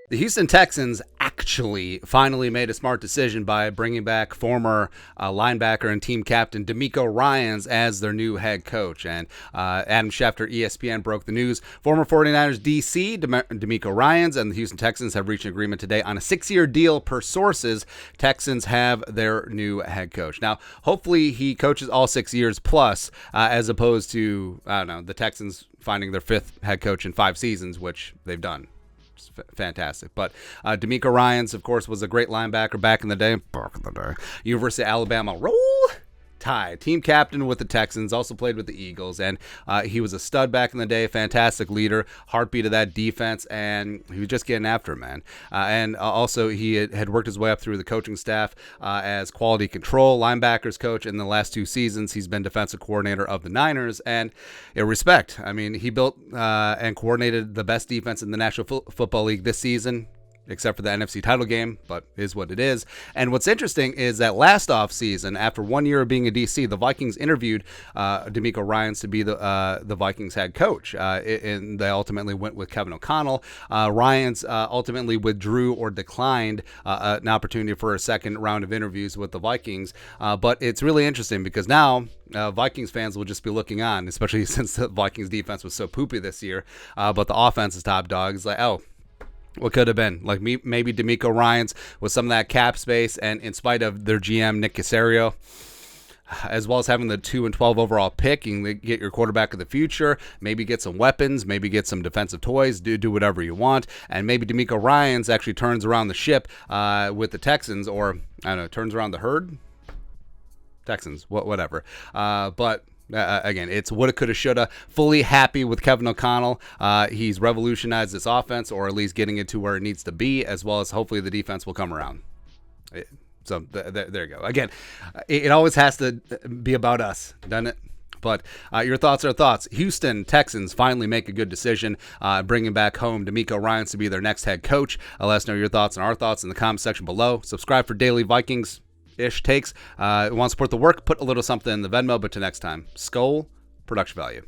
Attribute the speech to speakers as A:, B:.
A: The Houston Texans actually finally made a smart decision by bringing back former linebacker and team captain DeMeco Ryans as their new head coach. And Adam Schefter, ESPN, broke the news. Former 49ers DC, DeMeco Ryans, and the Houston Texans have reached an agreement today on a 6-year deal per sources. Texans have their new head coach. Now, hopefully he coaches all 6 years plus, as opposed to, I don't know, the Texans finding their 5th head coach in 5 seasons, which they've done. Fantastic. But DeMeco Ryans, of course, was a great linebacker back in the day. University of Alabama Roll Tide. Team captain with the Texans, also played with the Eagles, and he was a stud back in the day. Fantastic leader, heartbeat of that defense, and he was just getting after it, man. And also, he had worked his way up through the coaching staff as quality control, linebackers coach. In the last 2 seasons, he's been defensive coordinator of the Niners, and respect. I mean, he built and coordinated the best defense in the National Football League this season, except for the NFC title game, but is what it is. And what's interesting is that last offseason, after 1 year of being a DC, the Vikings interviewed DeMeco Ryans to be the Vikings head coach, and they ultimately went with Kevin O'Connell. Ryans ultimately withdrew or declined an opportunity for a second round of interviews with the Vikings, but it's really interesting because now Vikings fans will just be looking on, especially since the Vikings defense was so poopy this year, but the offense is top dog. It's like, oh, what could have been? Like maybe DeMeco Ryans with some of that cap space, and in spite of their GM, Nick Caserio, as well as having the 2 and 12 overall pick, you can get your quarterback of the future, maybe get some weapons, maybe get some defensive toys, do whatever you want, and maybe DeMeco Ryans actually turns around the ship with the Texans, or, I don't know, turns around the herd? Texans, whatever. But again, it's woulda, coulda, shoulda. Fully happy with Kevin O'Connell. He's revolutionized this offense, or at least getting it to where it needs to be, as well as hopefully the defense will come around. So there you go. Again, it always has to be about us, doesn't it? But your thoughts are thoughts. Houston Texans finally make a good decision, bringing back home DeMeco Ryans to be their next head coach. Let us know your thoughts and our thoughts in the comment section below. Subscribe for daily Vikings-ish takes. Want to support the work, put a little something in the Venmo, but till next time, Skull Production Value.